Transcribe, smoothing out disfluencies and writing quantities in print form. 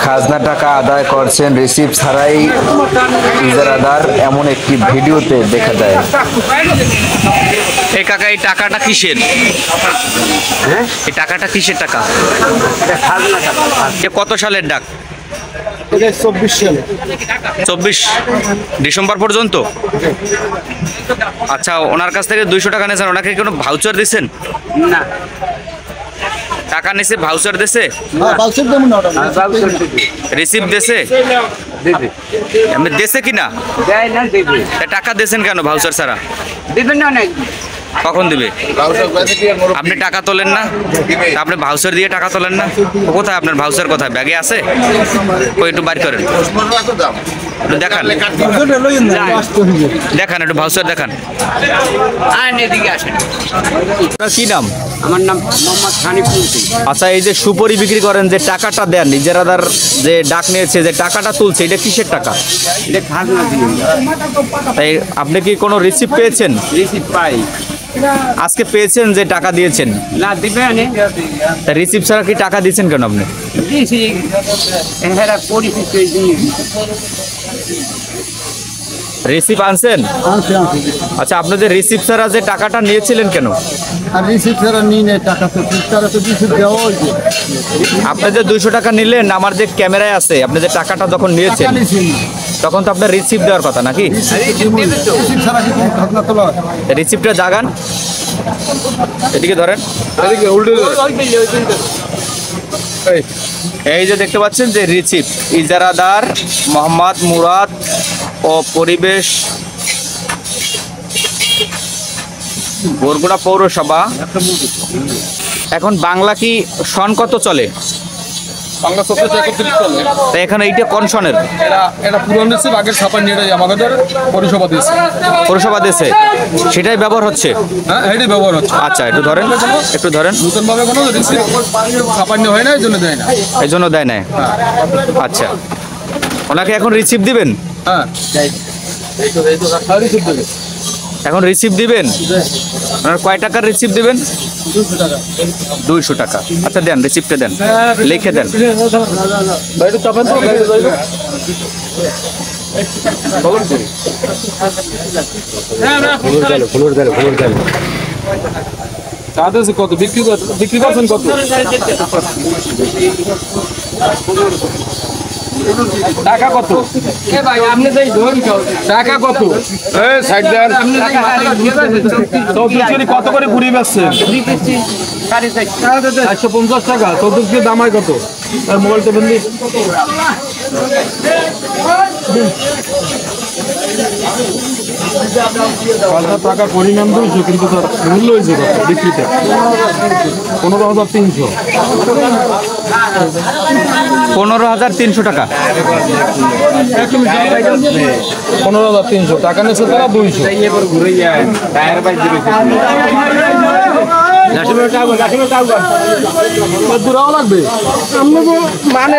খাজনা টাকা আদায় করছেন রিসিপ্ট ছাড়াই ইজারাদার, এমন একটি ভিডিওতে দেখা যায়। এই কাকা, এই টাকাটা কিসের? এই টাকাটা কিসের টাকা? কত সালের ডাক? 24 ডিসেম্বর পর্যন্ত। আচ্ছা, ওনার কাছ থেকে 200 টাকা নিয়েছেন, ওনাকে কোনো ভাউচার দিচ্ছেন? না, টাকা নিছে, ভাউচার দিছে, রিসিপ্ট দিছে, এমনি দিছে কিনা? দেয় না, দেবে। টাকা দিয়েছেন কেন ভাউচার ছাড়া? দিবেন না নাকি? কখন দিবে? আপনি টাকা তোলেন না? আপনি ভাউচার দিয়ে টাকা তোলেন না? কোথায় আপনার ভাউচার? কোথায়? ব্যাগে আছে? ওই একটু বাইর করেন, একটু দেখান, দেখান, একটু ভাউচার দেখান। এদিকে আসেন। আপনার কি নাম? আমার নাম মোহাম্মদ হানিফুল। আচ্ছা, এই যে সুপারি বিক্রি করেন, যে টাকাটা দেন, ইজারাদার যে ডাক নিয়েছে, যে টাকাটা তুলছে, এটা কিসের টাকা? এটা খাজনা দিন। তাই আপনি কি কোনো রিসিপ্ট পেয়েছেন? রিসিপ্ট পাই। আজকে পেয়েছেন যে টাকা দিয়েছেন? না, দিবে না। রিসিপ্ট ছাড়া কি টাকা দিয়েছেন কেন আপনি? দিয়েছি, এরা পরিচিত দিয়ে। রিসিপ্ট আনছেন? আচ্ছা, আপনি যে রিসিপ্ট ছাড়া যে টাকাটা নিয়েছিলেন কেন? আপনি যে 200 টাকা নিলেন, আমার যে ক্যামেরায় আছে, আপনি যে টাকাটা যখন নিয়েছেন তখন তো আপনার রিসিপ্ট দেওয়ার কথা নাকি? রিসিপ্টটা জাগান, এদিকে ধরেন। এই যে দেখতে পাচ্ছেন যে রিসিপ্ট, ইজারাদার মোহাম্মদ মুরাদ ও পরিবেশ, বরগুনা পৌরসভা। এখন বাংলা কি সন কত চলে? বাংলা 31 চলে। তাই এখানে এইটা কোন সনের? এটা পুরান রিসিপ্ট, আগের ছাপান্ন এটাই আমাদের পৌরসভা দিয়েছে। পৌরসভা দেশে সেটাই ব্যবহার হচ্ছে? হ্যাঁ, এটাই ব্যবহার হচ্ছে। আচ্ছা, একটু ধরেন, একটু ধরেন। নতুনভাবে কোনো রিসিপ্ট ছাপান্ন হয় না, এই জন্য দেয় না। এই জন্য দেয় না? আচ্ছা, ওনাকে এখন রিসিপ্ট দিবেন? হ্যাঁ, রিসিপ্ট দেবে। এখন রিসিপ্ট দিবেন? ওনার কয় টাকার রিসিপ্ট দিবেন? 200 টাকা। আচ্ছা, দেন, রিসিপ্টটা দেন, লিখে দেন। কত বিক্রি করছেন? কত টাকা? কত টাকা? কত কত করে ঘুরিয়ে বেচছেন? 450 টাকা। 14 দাম হয় কত? মোবাইলটা বললি টাকা পরিমাণ 200, কিন্তু তার মূল্য হয়েছে কত বিক্রিতে? 15,300। 15,300 টাকা। 15,300 টাকা নিচ্ছে তারা 200। দূরাও লাগবে মানে